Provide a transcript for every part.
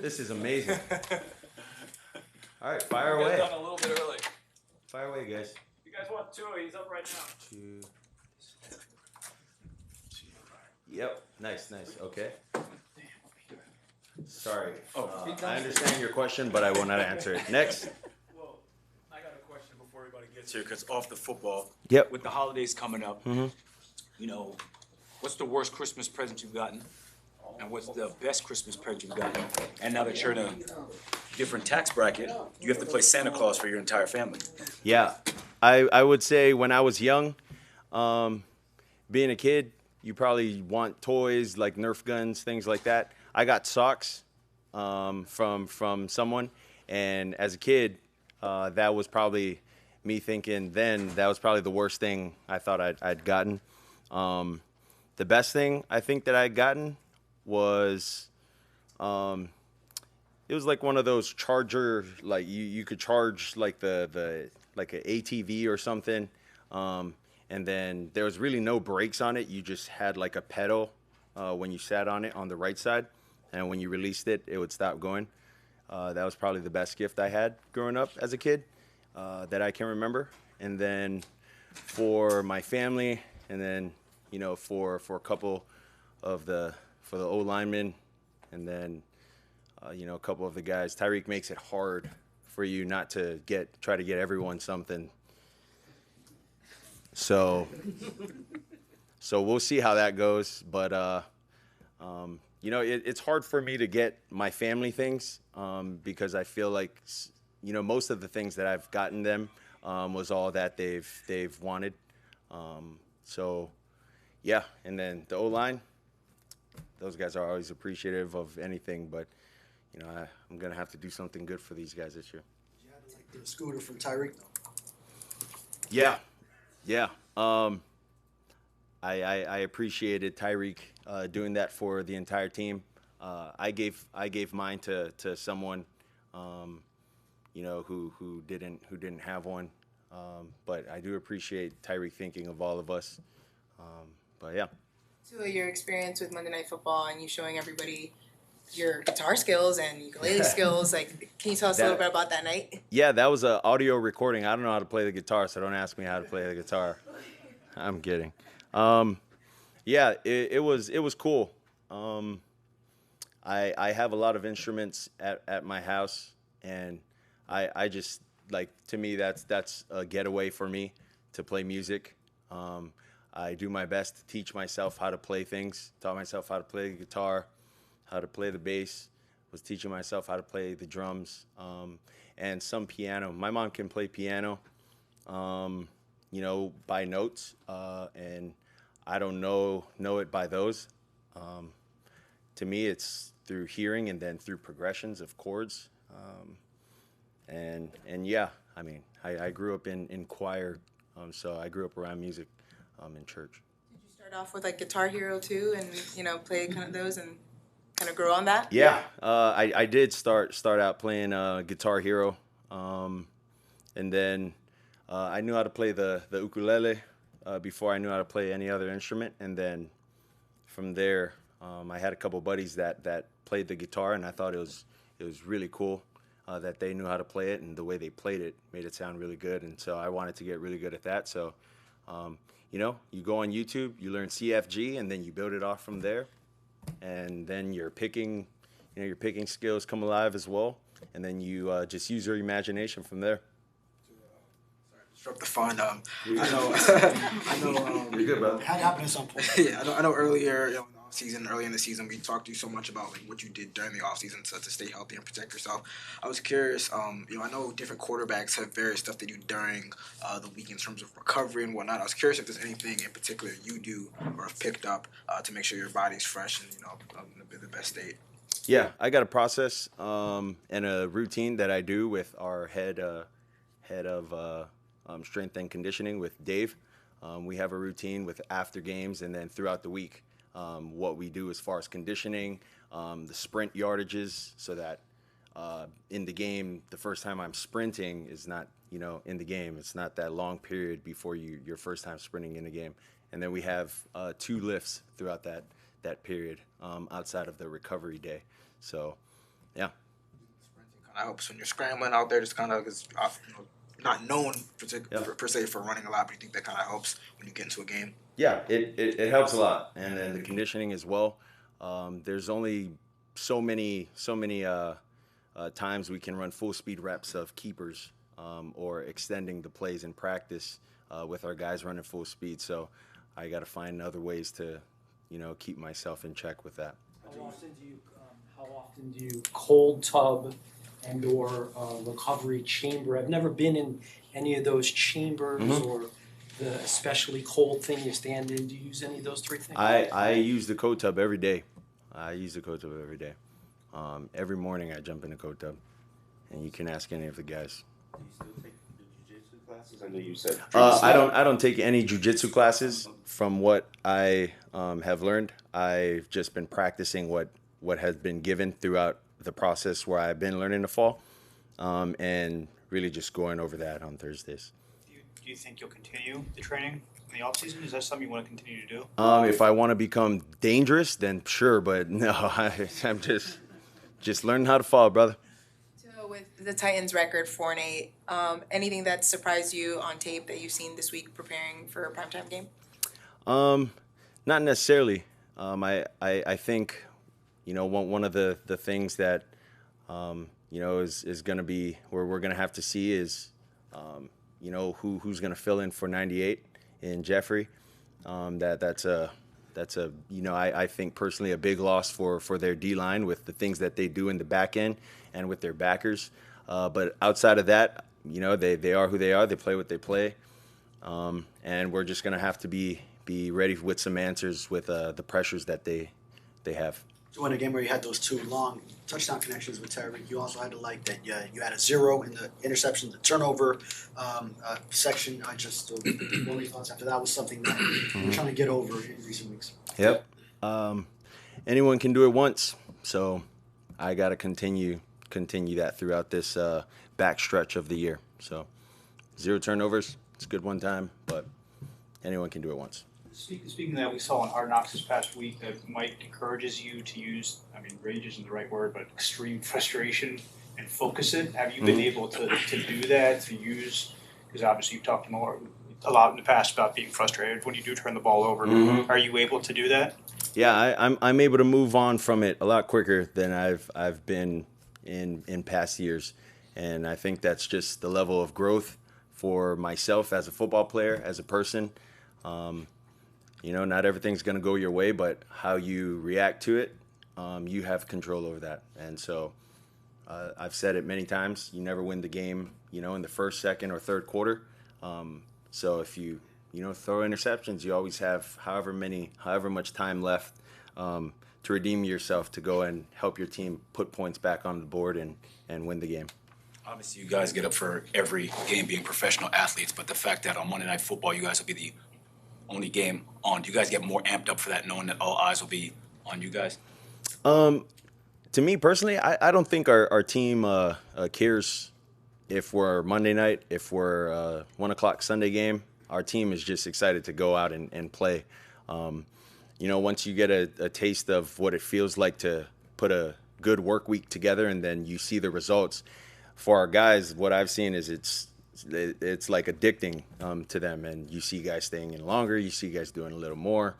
This is amazing. All right, fire We got away. done a little bit early. Fire away, guys. You guys want Tua? He's up right now. Two. Yep. Nice. Okay. Sorry. I understand your question, but I will not answer it. Next. Well, I got a question before everybody gets here, because off the football. Yep. With the holidays coming up, you know, what's the worst Christmas present you've gotten? And what's the best Christmas present you've gotten? And now that you're in a different tax bracket, you have to play Santa Claus for your entire family. Yeah. I would say when I was young, being a kid, you probably want toys like Nerf guns, things like that. I got socks from someone, and as a kid, that was probably me thinking then that was probably the worst thing I thought I'd gotten. The best thing I think that I'd gotten was it was like one of those charger, like you could charge like the like an ATV or something. And then there was really no brakes on it. You just had like a pedal when you sat on it on the right side. And when you released it, it would stop going. That was probably the best gift I had growing up as a kid that I can remember. And then for my family, and then, you know, for a couple of for the O linemen, and then, you know, a couple of the guys. Tyreek makes it hard for you not to try to get everyone something. So we'll see how that goes. But, you know, it's hard for me to get my family things because I feel like, you know, most of the things that I've gotten them was all that they've wanted. So, yeah. And then the O-line, those guys are always appreciative of anything. But, you know, I'm going to have to do something good for these guys this year. You had like the scooter from Tyreek. Yeah. Yeah. I appreciated Tyreek doing that for the entire team. I gave mine to someone, you know, who didn't have one. But I do appreciate Tyreek thinking of all of us. But yeah. So your experience with Monday Night Football and you showing everybody your guitar skills and ukulele skills, like, can you tell us a little bit about that night? Yeah, that was an audio recording. I don't know how to play the guitar, so don't ask me how to play the guitar. I'm kidding. Yeah, it was cool. I have a lot of instruments at my house, and I just, like, to me that's a getaway for me to play music. I do my best to teach myself how to play things. Taught myself how to play the guitar, how to play the bass. Was teaching myself how to play the drums, and some piano. My mom can play piano, you know, by notes, and I don't know it by those. To me, it's through hearing and then through progressions of chords. And yeah, I mean, I grew up in choir, so I grew up around music in church. Did you start off with like Guitar Hero too, and you know, play kind of those and kind of grow on that? Yeah, I did start out playing Guitar Hero, and then I knew how to play the ukulele before I knew how to play any other instrument, and then from there I had a couple buddies that played the guitar, and I thought it was really cool that they knew how to play it, and the way they played it made it sound really good, and so I wanted to get really good at that. So you know, you go on YouTube, you learn CFG, and then you build it off from there. And then your picking skills come alive as well, and then you just use your imagination from there. Disrupt the fun. I know. You're good, bro. It had to happen at some point. Yeah, I know. Earlier, early in the season, we talked to you so much about like what you did during the off season to stay healthy and protect yourself. I was curious. You know, I know different quarterbacks have various stuff they do during the week in terms of recovery and whatnot. I was curious if there's anything in particular you do or have picked up to make sure your body's fresh and in the best state. Yeah, I got a process and a routine that I do with our head of strength and conditioning with Dave. We have a routine with after games and then throughout the week. What we do as far as conditioning, the sprint yardages, so that in the game, the first time I'm sprinting is not, you know, in the game. It's not that long period before your first time sprinting in the game. And then we have 2 lifts throughout that period outside of the recovery day. So Yeah. Sprinting kind of helps when you're scrambling out there, just kind of because not known Yeah. per se for running a lot, but you think that kind of helps when you get into a game. Yeah, it helps a lot, and then the conditioning as well. There's only so many times we can run full speed reps of keepers or extending the plays in practice with our guys running full speed. So I got to find other ways to, keep myself in check with that. How often do you cold tub and or recovery chamber? I've never been in any of those chambers or the especially cold thing you stand in. Do you use any of those three things? I use the cold tub every day. Every morning I jump in the cold tub, and you can ask any of the guys. Do you still take the jiu-jitsu classes? I know you said. I don't take any jiu-jitsu classes. From what I have learned, I've just been practicing what has been given throughout the process where I've been learning to fall, and really just going over that on Thursdays. Do you think you'll continue the training in the off season? Is that something you want to continue to do? If I want to become dangerous, then sure, but no, I'm just learning how to fall, brother. So with the Titans record 4-8, anything that surprised you on tape that you've seen this week preparing for a primetime game? Not necessarily. I think, one of the things that, is going to be where we're going to have to see is, who's going to fill in for 98 in Jeffrey. That's a I think personally a big loss for their D-line with the things that they do in the back end and with their backers. But outside of that, they are who they are. They play what they play. And we're just going to have to be ready with some answers with the pressures that they have. So in a game where you had those two long touchdown connections with Tyreek, you also had to you had a 0 in the interception, the turnover section. What were your thoughts after that? Was something that we're trying to get over in recent weeks. Yep. Anyone can do it once, so I got to continue that throughout this back stretch of the year. So 0 turnovers, it's a good one time, but anyone can do it once. Speaking of that, we saw in Hard Knocks this past week that Mike encourages you to use, rage isn't the right word, but extreme frustration and focus it. Have you been able to do that, to use, because obviously you've talked a lot in the past about being frustrated when you do turn the ball over. Are you able to do that? Yeah, I'm able to move on from it a lot quicker than I've been in past years. And I think that's just the level of growth for myself as a football player, as a person. Not everything's going to go your way, but how you react to it, you have control over that. And so I've said it many times, you never win the game, in the first, second, or third quarter. So if you throw interceptions, you always have however much time left to redeem yourself to go and help your team put points back on the board and win the game. Obviously, you guys get up for every game being professional athletes, but the fact that on Monday Night Football, you guys will be the only game on, do you guys get more amped up for that, knowing that all eyes will be on you guys? To me personally, I don't think our team cares if we're Monday night, if we're 1 o'clock Sunday game. Our team is just excited to go out and play. Once you get a taste of what it feels like to put a good work week together and then you see the results, for our guys, what I've seen is it's like addicting to them, and you see guys staying in longer, you see guys doing a little more.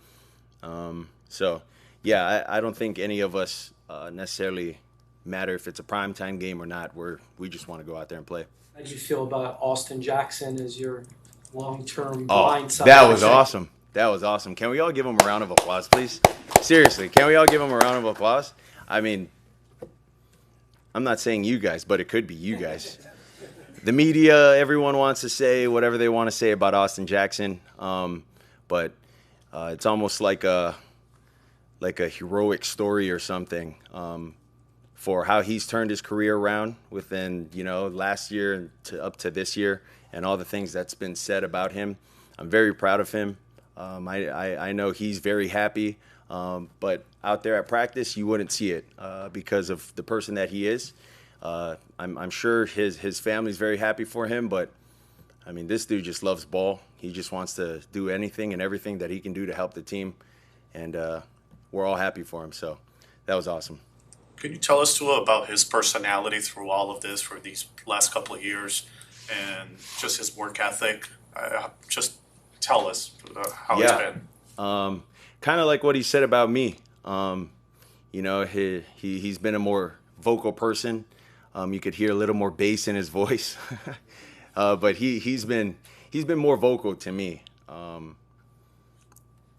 So yeah, I don't think any of us necessarily matter if it's a primetime game or not. We just want to go out there and play. How do you feel about Austin Jackson as your long-term Oh, blindside? that was awesome. That was awesome. Can we all give him a round of applause, please? Seriously, can we all give him a round of applause? I'm not saying you guys, but it could be you guys. The media, everyone wants to say whatever they want to say about Austin Jackson, but it's almost like a heroic story or something for how he's turned his career around within last year up to this year, and all the things that's been said about him. I'm very proud of him. I know he's very happy, but out there at practice you wouldn't see it because of the person that he is. I'm sure his family's very happy for him, but this dude just loves ball. He just wants to do anything and everything that he can do to help the team, and we're all happy for him. So that was awesome. Could you tell us, Tua, about his personality through all of this for these last couple of years and just his work ethic? Just tell us how it's been. Kind of like what he said about me. You know, he's been a more vocal person. You could hear a little more bass in his voice, but he's been more vocal to me.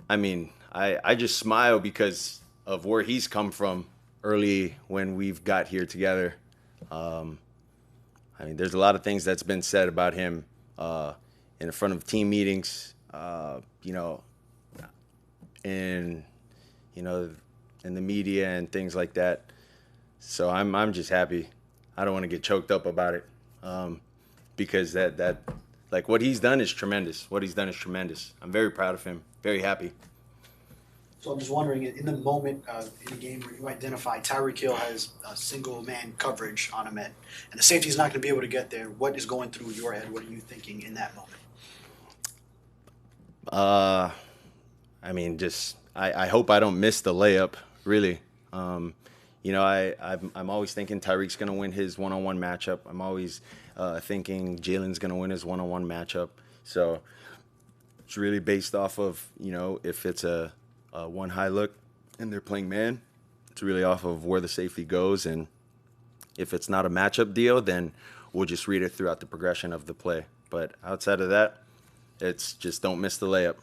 I mean, I just smile because of where he's come from early when we've got here together. I mean, there's a lot of things that's been said about him in front of team meetings, you know, in the media and things like that. So I'm just happy. I don't want to get choked up about it because that like what he's done is tremendous. What he's done is tremendous. I'm very proud of him. Very happy. So I'm just wondering, in the moment in the game where you identify Tyreek Hill has a single man coverage on him, and the safety's not going to be able to get there, what is going through your head? What are you thinking in that moment? I mean, just I hope I don't miss the layup. Really, you know, I'm always thinking Tyreek's gonna win his one-on-one matchup. I'm always thinking Jalen's gonna win his one-on-one matchup. So it's really based off of, you know, if it's a one high look and they're playing man, it's really off of where the safety goes. And if it's not a matchup deal, then we'll just read it throughout the progression of the play. But outside of that, it's just don't miss the layup.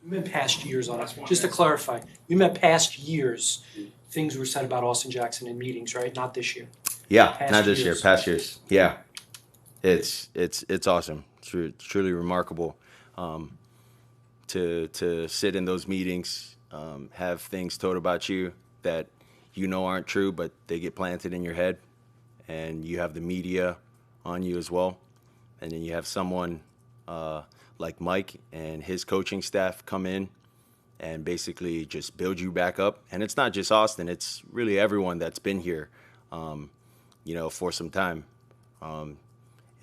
You meant past years on it. Just to clarify, you meant past years. Things were said about Austin Jackson in meetings, right? Not this year. Yeah, Past not this year. years. Past years. Yeah, it's awesome. It's truly remarkable to sit in those meetings, have things told about you that you know aren't true, but they get planted in your head, and you have the media on you as well, and then you have someone like Mike and his coaching staff come in and basically just build you back up. And it's not just Austin; it's really everyone that's been here, you know, for some time,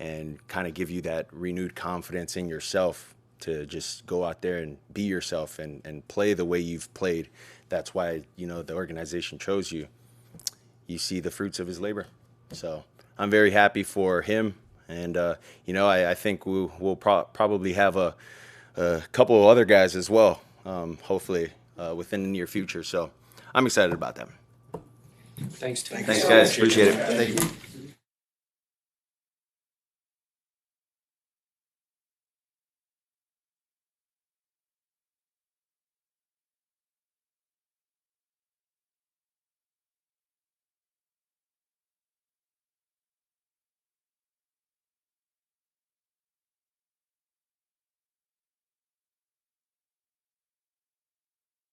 and kind of give you that renewed confidence in yourself to just go out there and be yourself and play the way you've played. That's why, you know, the organization chose you. You see the fruits of his labor. So I'm very happy for him. And, you know, I think we'll probably have a couple of other guys as well, hopefully within the near future. So I'm excited about that. Thanks, Tim. Thanks, guys. Appreciate it. Thank you.